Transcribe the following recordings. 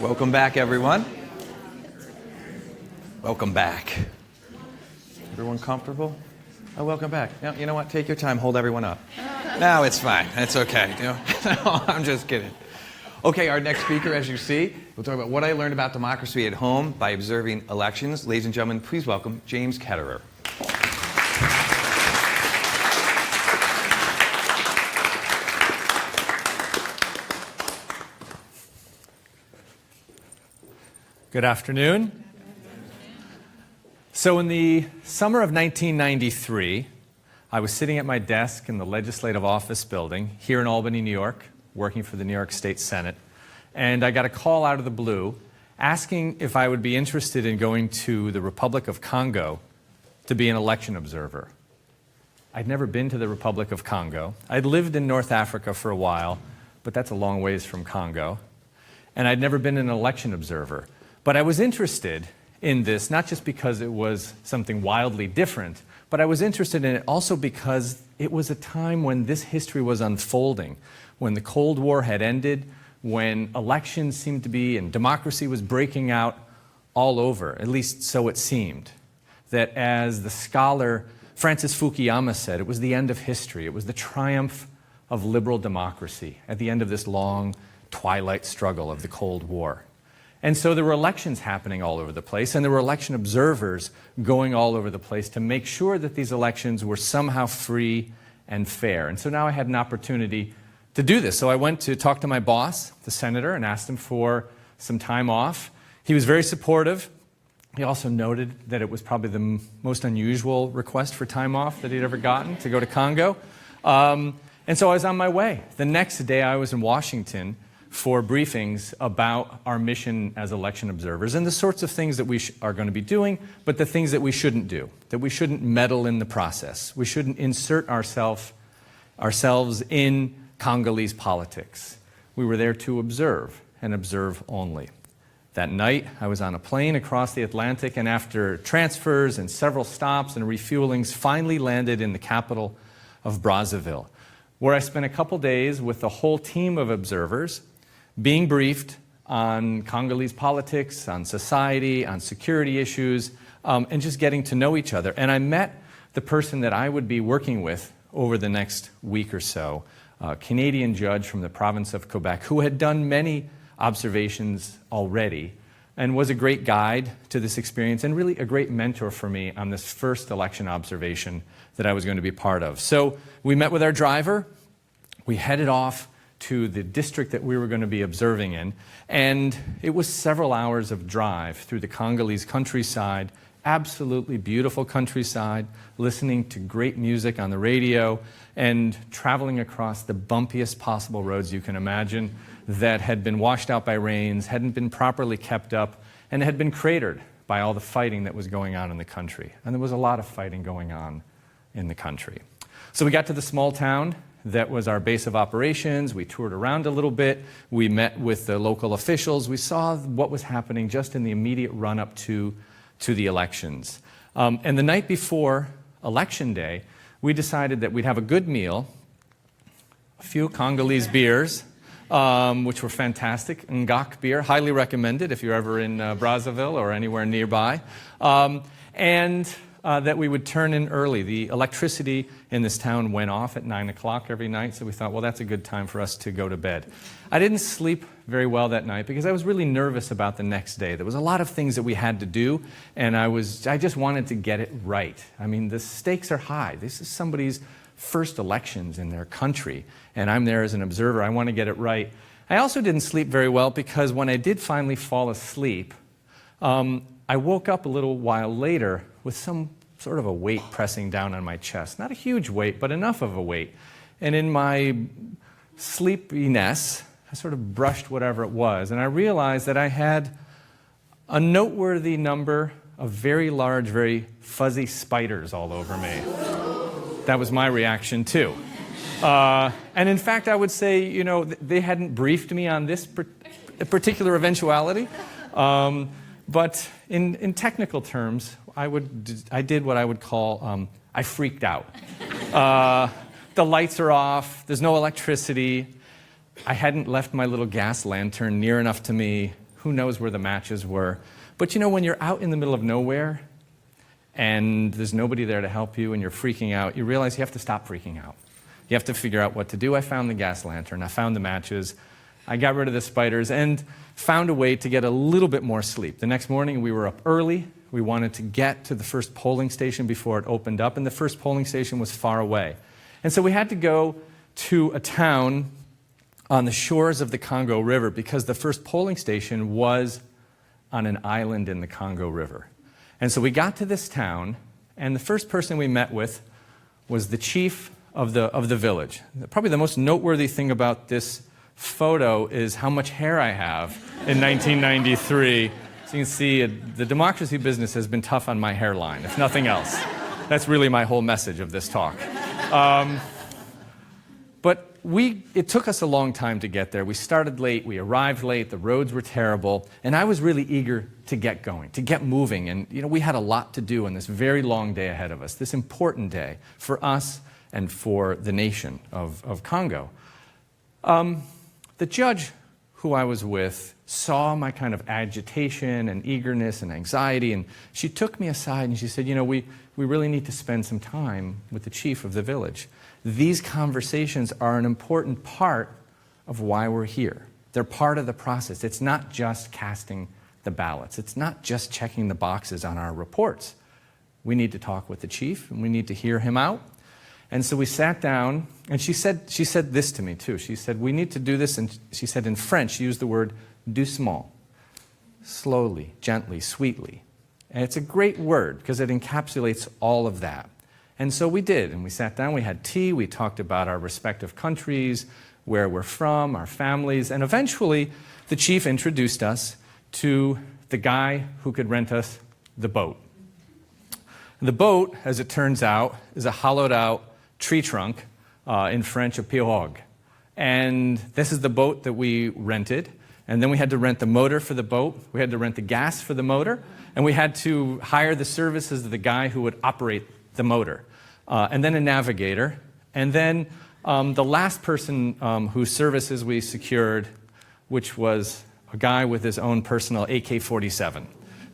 Welcome back, everyone. Welcome back. Everyone comfortable? Oh, welcome back. Now, you know what? Take your time. Hold everyone up. No, it's fine. It's okay. No, I'm just kidding. Okay, our next speaker, as you see, we'll talk about what I learned about democracy at home by observing elections. Ladies and gentlemen, please welcome James Ketterer. Good afternoon. So in the summer of 1993, I was sitting at my desk in the Legislative Office building here in Albany, New York, working for the New York State Senate, and I got a call out of the blue asking if I would be interested in going to the Republic of Congo to be an election observer. I'd never been to the Republic of Congo. I'd lived in North Africa for a while, but that's a long ways from Congo, and I'd never been an election observer. But I was interested in this, not just because it was something wildly different, but I was interested in it also because it was a time when this history was unfolding, when the Cold War had ended, when elections seemed to be and democracy was breaking out all over, at least so it seemed. That as the scholar Francis Fukuyama said, it was the end of history. It was the triumph of liberal democracy at the end of this long twilight struggle of the Cold War. And so there were elections happening all over the place, and there were election observers going all over the place to make sure that these elections were somehow free and fair. And so now I had an opportunity to do this. So I went to talk to my boss, the senator, and asked him for some time off. He was very supportive. He also noted that it was probably the most unusual request for time off that he'd ever gotten, to go to Congo. And so I was on my way. The next day I was in Washington for briefings about our mission as election observers and the sorts of things that we are going to be doing, but the things that we shouldn't do, that we shouldn't meddle in the process. We shouldn't insert ourselves in Congolese politics. We were there to observe and observe only. That night, I was on a plane across the Atlantic, and after transfers and several stops and refuelings, finally landed in the capital of Brazzaville, where I spent a couple days with the whole team of observers being briefed on Congolese politics, on society, on security issues, and just getting to know each other. And I met the person that I would be working with over the next week or so, a Canadian judge from the province of Quebec who had done many observations already and was a great guide to this experience and really a great mentor for me on this first election observation that I was going to be part of. So we met with our driver. We headed off to the district that we were going to be observing in, and it was several hours of drive through the Congolese countryside, absolutely beautiful countryside, listening to great music on the radio, and traveling across the bumpiest possible roads you can imagine that had been washed out by rains, hadn't been properly kept up, and had been cratered by all the fighting that was going on in the country. And there was a lot of fighting going on in the country. So we got to the small town that was our base of operations. We toured around a little bit. We met with the local officials. We saw what was happening just in the immediate run-up to the elections. And the night before Election Day, we decided that we'd have a good meal, a few Congolese beers, which were fantastic. Ngak beer, highly recommended if you're ever in Brazzaville or anywhere nearby. And that we would turn in early. The electricity in this town went off at 9 o'clock every night, so we thought, well, that's a good time for us to go to bed. I didn't sleep very well that night because I was really nervous about the next day. There was a lot of things that we had to do, and I just wanted to get it right. I mean, the stakes are high. This is somebody's first elections in their country, and I'm there as an observer. I want to get it right. I also didn't sleep very well because when I did finally fall asleep, I woke up a little while later with some sort of a weight pressing down on my chest. Not a huge weight, but enough of a weight. And in my sleepiness, I sort of brushed whatever it was, and I realized that I had a noteworthy number of very large, very fuzzy spiders all over me. That was my reaction, too. And in fact, I would say, you know, they hadn't briefed me on this particular eventuality. But in technical terms, I did what I would call, I freaked out. The lights are off, there's no electricity. I hadn't left my little gas lantern near enough to me Who knows where the matches were? But you know, when you're out in the middle of nowhere and there's nobody there to help you and you're freaking out, you realize you have to stop freaking out. You have to figure out what to do. I found the gas lantern. I found the matches. I got rid of the spiders and found a way to get a little bit more sleep. The next morning, we were up early. We wanted to get to the first polling station before it opened up, and the first polling station was far away. And so we had to go to a town on the shores of the Congo River because the first polling station was on an island in the Congo River. And so we got to this town, and the first person we met with was the chief of the village. Probably the most noteworthy thing about this photo is how much hair I have in 1993. So you can see the democracy business has been tough on my hairline, if nothing else. That's really my whole message of this talk. But it took us a long time to get there. We started late, we arrived late, the roads were terrible, and I was really eager to get going, to get moving. And you know, we had a lot to do on this very long day ahead of us, this important day for us and for the nation of Congo. The judge who I was with saw my kind of agitation and eagerness and anxiety, and she took me aside and she said, you know, we really need to spend some time with the chief of the village. These conversations are an important part of why we're here. They're part of the process. It's not just casting the ballots. It's not just checking the boxes on our reports. We need to talk with the chief, and we need to hear him out. And so we sat down, and she said this to me, too. She said, we need to do this, and she said in French, she used the word doucement, slowly, gently, sweetly. And it's a great word, because it encapsulates all of that. And so we did, and we sat down, we had tea, we talked about our respective countries, where we're from, our families, and eventually the chief introduced us to the guy who could rent us the boat. The boat, as it turns out, is a hollowed-out tree trunk, in French, a pirogue. And this is the boat that we rented. And then we had to rent the motor for the boat. We had to rent the gas for the motor. And we had to hire the services of the guy who would operate the motor. And then a navigator. And then the last person whose services we secured, which was a guy with his own personal AK-47,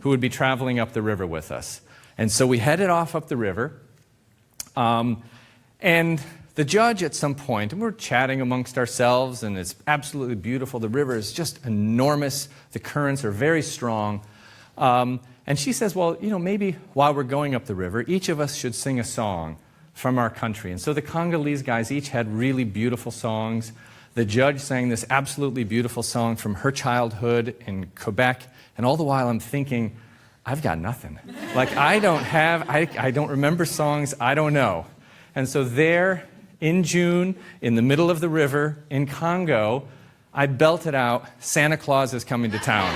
who would be traveling up the river with us. And so we headed off up the river. And the judge at some point, and we're chatting amongst ourselves, and it's absolutely beautiful. The river is just enormous. The currents are very strong. And she says, well, you know, maybe while we're going up the river, each of us should sing a song from our country. And so the Congolese guys each had really beautiful songs. The judge sang this absolutely beautiful song from her childhood in Quebec. And all the while I'm thinking, I've got nothing. Like, I don't remember songs, I don't know. And so there, in June, in the middle of the river, in Congo, I belted out, Santa Claus is coming to town.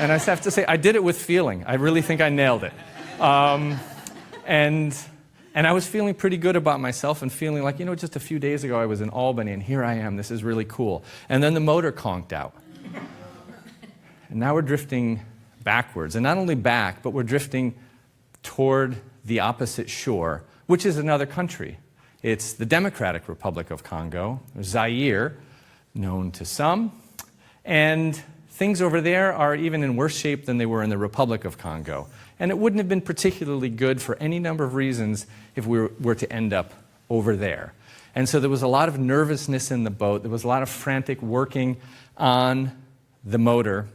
And I have to say, I did it with feeling. I really think I nailed it. And I was feeling pretty good about myself and feeling like, you know, just a few days ago I was in Albany, and here I am, this is really cool. And then the motor conked out. And now we're drifting backwards. And not only back, but we're drifting toward the opposite shore, which is another country. It's the Democratic Republic of Congo, Zaire, known to some. And things over there are even in worse shape than they were in the Republic of Congo. And it wouldn't have been particularly good for any number of reasons if we were to end up over there. And so there was a lot of nervousness in the boat. There was a lot of frantic working on the motor.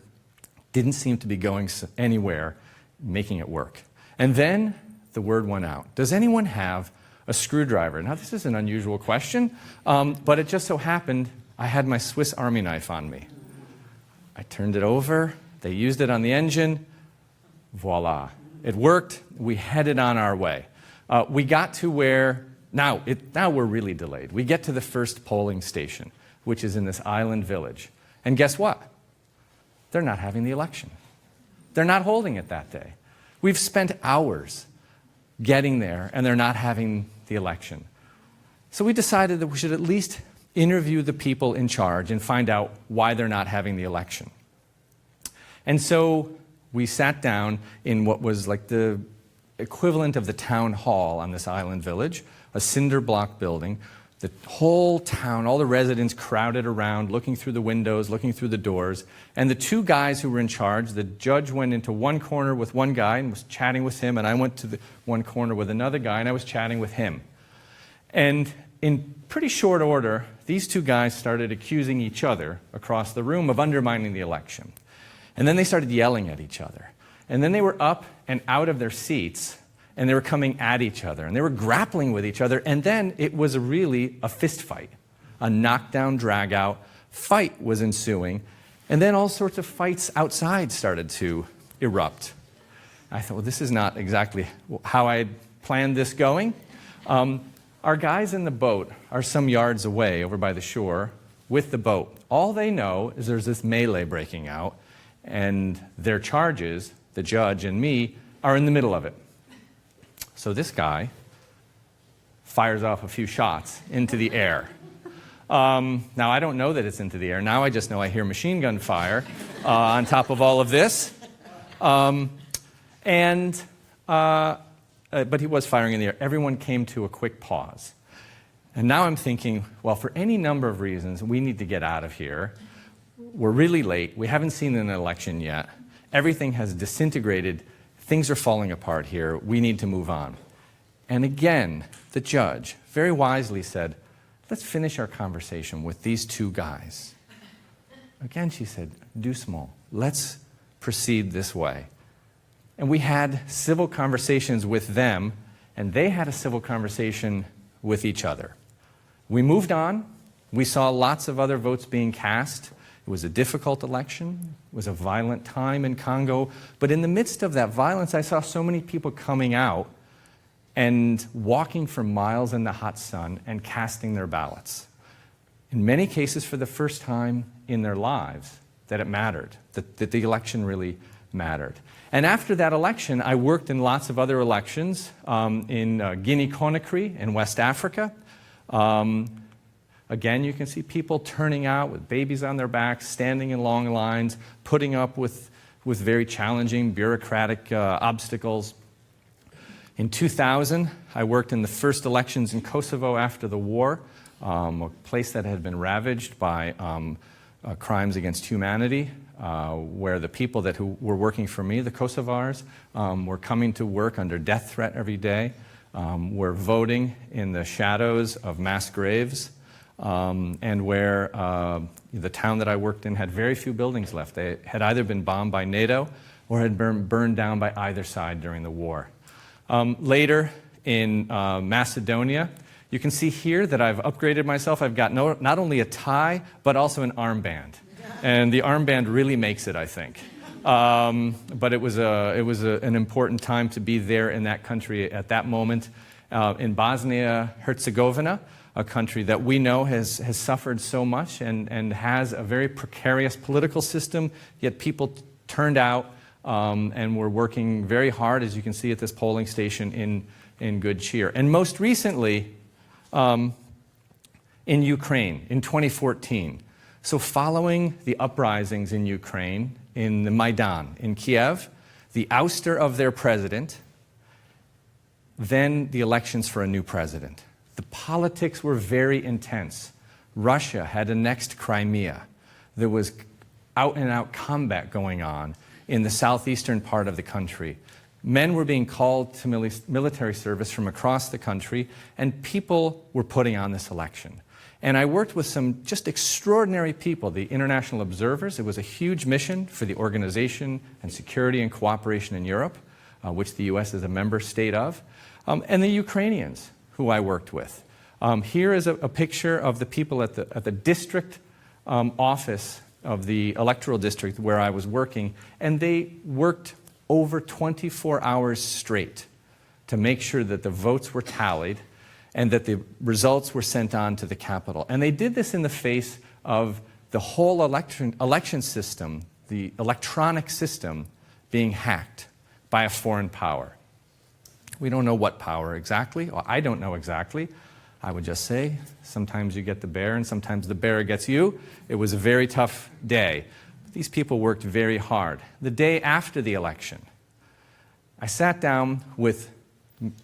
Didn't seem to be going anywhere, making it work. And then the word went out. Does anyone have a screwdriver? Now, this is an unusual question, but it just so happened I had my Swiss Army knife on me. I turned it over. They used it on the engine. Voila. It worked. We headed on our way. We got to where, now we're really delayed. We get to the first polling station, which is in this island village. And guess what? They're not having the election. They're not holding it that day. We've spent hours getting there, and they're not having the election. So we decided that we should at least interview the people in charge and find out why they're not having the election. And so we sat down in what was like the equivalent of the town hall on this island village, a cinder block building. The whole town, all the residents crowded around, looking through the windows, looking through the doors. And the two guys who were in charge, the judge went into one corner with one guy and was chatting with him, and I went to the one corner with another guy and I was chatting with him. And in pretty short order, these two guys started accusing each other across the room of undermining the election. And then they started yelling at each other. And then they were up and out of their seats, and they were coming at each other, and they were grappling with each other, and then it was really a fist fight. A knockdown, drag-out fight was ensuing, and then all sorts of fights outside started to erupt. I thought, well, this is not exactly how I had planned this going. Our guys in the boat are some yards away over by the shore with the boat. All they know is there's this melee breaking out, and their charges, the judge and me, are in the middle of it. So this guy fires off a few shots into the air. Now, I don't know that it's into the air. Now I just know I hear machine gun fire on top of all of this. But he was firing in the air. Everyone came to a quick pause. And now I'm thinking, well, for any number of reasons, we need to get out of here. We're really late. We haven't seen an election yet. Everything has disintegrated. Things are falling apart here. We need to move on. And again, the judge very wisely said, let's finish our conversation with these two guys. Again, she said, do small. Let's proceed this way. And we had civil conversations with them, and they had a civil conversation with each other. We moved on. We saw lots of other votes being cast. It was a difficult election. It was a violent time in Congo. But in the midst of that violence, I saw so many people coming out and walking for miles in the hot sun and casting their ballots. In many cases, for the first time in their lives, that it mattered, that the election really mattered. And after that election, I worked in lots of other elections in Guinea-Conakry in West Africa. Again, you can see people turning out with babies on their backs, standing in long lines, putting up with very challenging bureaucratic obstacles. In 2000, I worked in the first elections in Kosovo after the war, a place that had been ravaged by crimes against humanity, where the people who were working for me, the Kosovars, were coming to work under death threat every day, were voting in the shadows of mass graves, and where the town that I worked in had very few buildings left. They had either been bombed by NATO or had been burned down by either side during the war. Later in Macedonia, you can see here that I've upgraded myself. I've got not only a tie, but also an armband. And the armband really makes it, I think. But it was an important time to be there in that country at that moment. In Bosnia-Herzegovina, a country that we know has suffered so much and has a very precarious political system, yet people turned out and were working very hard, as you can see at this polling station, in good cheer. And most recently, in Ukraine, in 2014. So following the uprisings in Ukraine, in the Maidan, in Kiev, the ouster of their president, then the elections for a new president. The politics were very intense. Russia had annexed Crimea. There was out-and-out combat going on in the southeastern part of the country. Men were being called to military service from across the country, and people were putting on this election. And I worked with some just extraordinary people, the international observers. It was a huge mission for the Organization and Security and Cooperation in Europe, which the U.S. is a member state of, and the Ukrainians, who I worked with. Here is a picture of the people at the district office of the electoral district where I was working, and they worked over 24 hours straight to make sure that the votes were tallied and that the results were sent on to the Capitol. And they did this in the face of the whole election system, the electronic system, being hacked by a foreign power. We don't know what power exactly, or I don't know exactly. I would just say, sometimes you get the bear and sometimes the bear gets you. It was a very tough day. These people worked very hard. The day after the election, I sat down with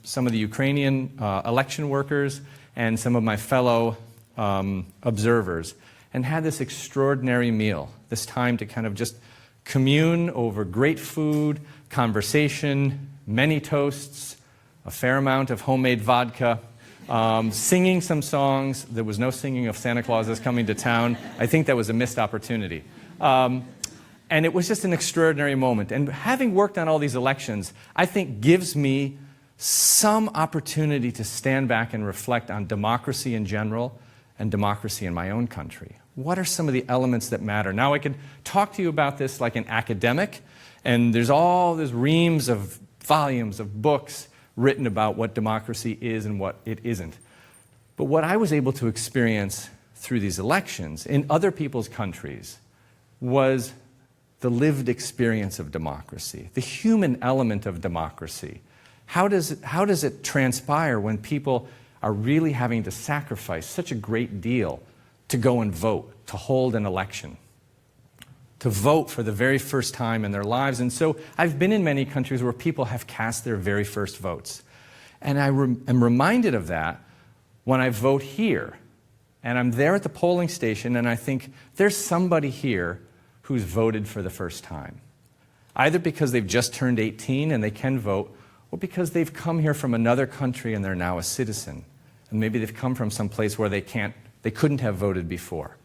some of the Ukrainian election workers and some of my fellow observers, and had this extraordinary meal, this time to kind of just commune over great food, conversation, many toasts, a fair amount of homemade vodka, singing some songs. There was no singing of Santa Claus is Coming to Town. I think that was a missed opportunity. And it was just an extraordinary moment. And having worked on all these elections, I think gives me some opportunity to stand back and reflect on democracy in general and democracy in my own country. What are some of the elements that matter? Now, I could talk to you about this like an academic, and there's reams of volumes of books written about what democracy is and what it isn't. But what I was able to experience through these elections in other people's countries was the lived experience of democracy, the human element of democracy. How does it transpire when people are really having to sacrifice such a great deal to go and vote, to hold an election, to vote for the very first time in their lives? And so I've been in many countries where people have cast their very first votes. And I am reminded of that when I vote here. And I'm there at the polling station, and I think there's somebody here who's voted for the first time, either because they've just turned 18 and they can vote, or because they've come here from another country and they're now a citizen. And maybe they've come from some place where they couldn't have voted before.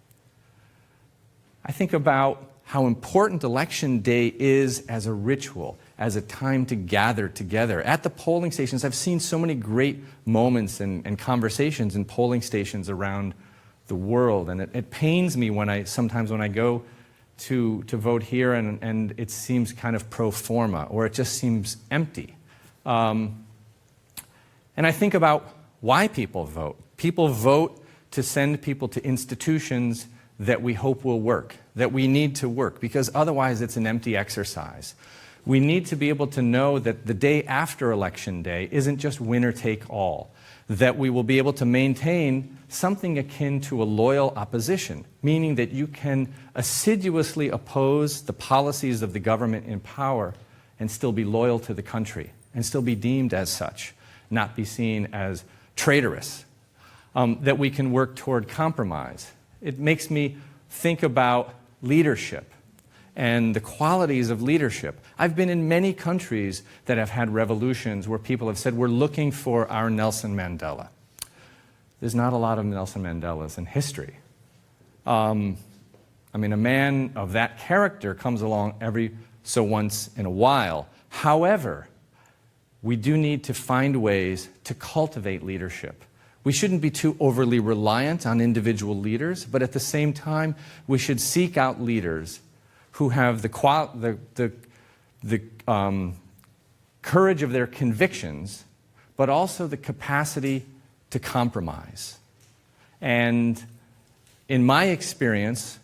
I think about how important Election Day is as a ritual, as a time to gather together. At the polling stations, I've seen so many great moments and conversations in polling stations around the world. And it pains me sometimes when I go to vote here and it seems kind of pro forma, or it just seems empty. And I think about why people vote. People vote to send people to institutions that we hope will work, that we need to work, because otherwise it's an empty exercise. We need to be able to know that the day after Election Day isn't just winner take all, that we will be able to maintain something akin to a loyal opposition, meaning that you can assiduously oppose the policies of the government in power and still be loyal to the country, and still be deemed as such, not be seen as traitorous, that we can work toward compromise. It makes me think about leadership and the qualities of leadership. I've been in many countries that have had revolutions where people have said, we're looking for our Nelson Mandela. There's not a lot of Nelson Mandelas in history. A man of that character comes along every so once in a while. However, we do need to find ways to cultivate leadership. We shouldn't be too overly reliant on individual leaders, but at the same time, we should seek out leaders who have the courage of their convictions, but also the capacity to compromise. And in my experience,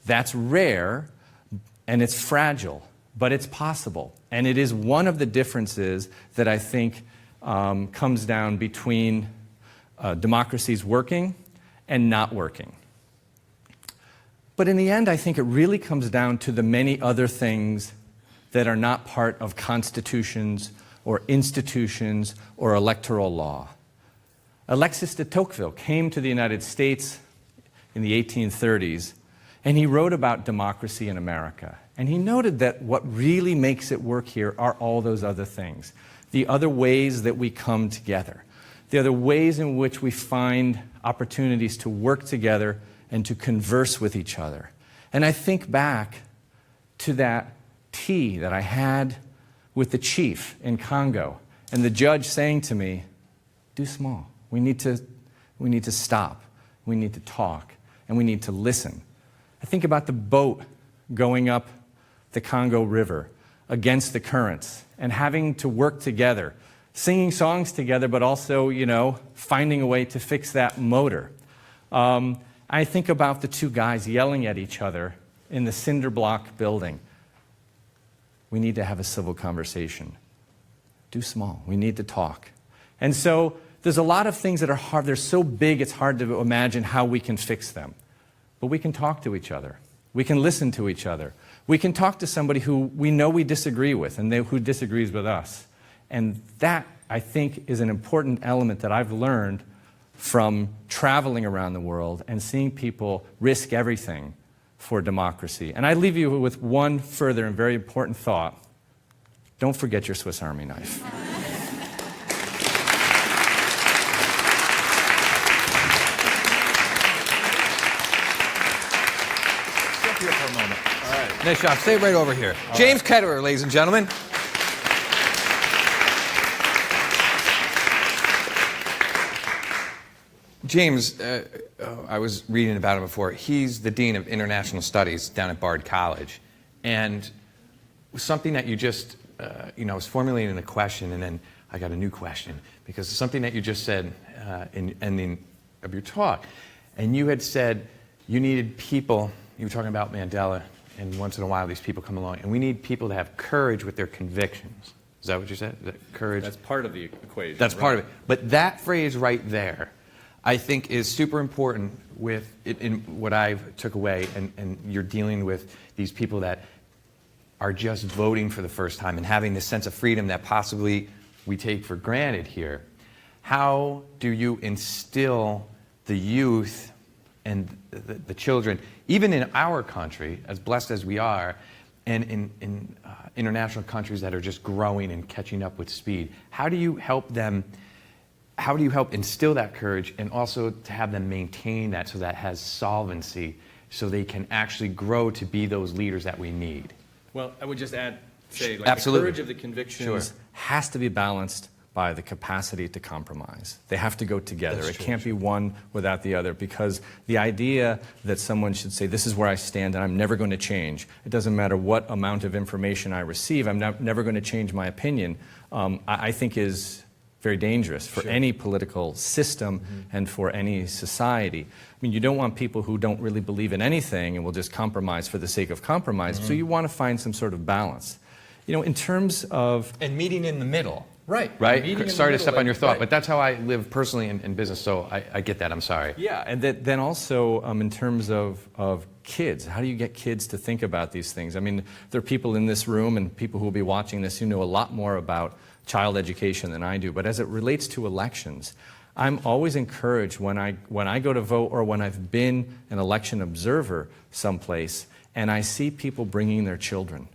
that's rare and it's fragile, but it's possible. And it is one of the differences that I think comes down between democracies working and not working. But in the end, I think it really comes down to the many other things that are not part of constitutions or institutions or electoral law. Alexis de Tocqueville came to the United States in the 1830s, and he wrote about democracy in America. And he noted that what really makes it work here are all those other things, the other ways that we come together, the other ways in which we find opportunities to work together and to converse with each other. And I think back to that tea that I had with the chief in Congo, and the judge saying to me, do small. We need to stop. We need to talk. And we need to listen. I think about the boat going up the Congo River against the currents and having to work together, singing songs together, but also, finding a way to fix that motor. I think about the two guys yelling at each other in the cinder block building. We need to have a civil conversation. Do small. We need to talk. And so there's a lot of things that are hard. They're so big, it's hard to imagine how we can fix them. But we can talk to each other. We can listen to each other. We can talk to somebody who we know we disagree with and who disagrees with us. And that, I think, is an important element that I've learned from traveling around the world and seeing people risk everything for democracy. And I leave you with one further and very important thought. Don't forget your Swiss Army knife. Step here for a moment. All right. Nice job. Stay right over here. James Ketterer, ladies and gentlemen. James, I was reading about him before. He's the Dean of International Studies down at Bard College. And something that you just, I was formulating a question, and then I got a new question, because something that you just said in the ending of your talk. And you had said you needed people, you were talking about Mandela, and once in a while these people come along, and we need people to have courage with their convictions. Is that what you said? Is that courage? That's part of the equation. That's part of it. But that phrase right there, I think, is super important with it, in what I took away, and you're dealing with these people that are just voting for the first time and having this sense of freedom that possibly we take for granted here. How do you instill the youth and the children, even in our country, as blessed as we are, and in international countries that are just growing and catching up with speed? How do you help them? How do you help instill that courage, and also to have them maintain that so that has solvency, so they can actually grow to be those leaders that we need? Well, I would just add, say, like Absolutely. the courage of the convictions has to be balanced by the capacity to compromise. They have to go together. It can't be one without the other, because the idea that someone should say, this is where I stand and I'm never going to change, it doesn't matter what amount of information I receive, I'm never going to change my opinion, I think is very dangerous for any political system and for any society. I mean, you don't want people who don't really believe in anything and will just compromise for the sake of compromise, so you want to find some sort of balance. You know, in terms of... And meeting in the middle. Right. Sorry to step on your thought, but that's how I live personally in business, so I get that. I'm sorry. Yeah, and then also in terms of kids, how do you get kids to think about these things? I mean, there are people in this room and people who will be watching this who know a lot more about child education than I do, but as it relates to elections, I'm always encouraged when I go to vote, or when I've been an election observer someplace, and I see people bringing their children,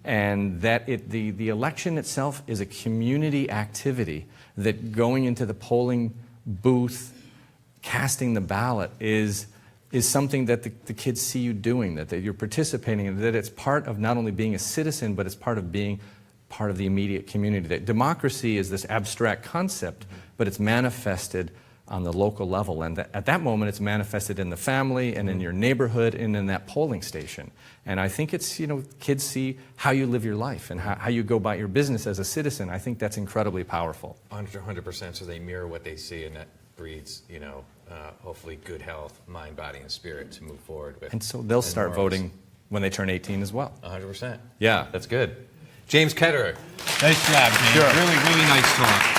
and that the election itself is a community activity, that going into the polling booth, casting the ballot is something that the kids see you doing, that you're participating in, that it's part of not only being a citizen, but it's part of being part of the immediate community. That democracy is this abstract concept, but it's manifested on the local level, and at that moment it's manifested in the family and in your neighborhood and in that polling station. And I think it's, kids see how you live your life and how you go about your business as a citizen. I think that's incredibly powerful. 100%, so they mirror what they see, and that breeds, hopefully good health, mind, body, and spirit to move forward with. And so they'll start voting when they turn 18 as well. 100%. Yeah. That's good. James Ketterer. Nice job, James. Sure. Really, really nice talk.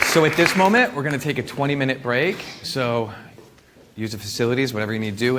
So at this moment, we're going to take a 20-minute break. So use the facilities, whatever you need to do.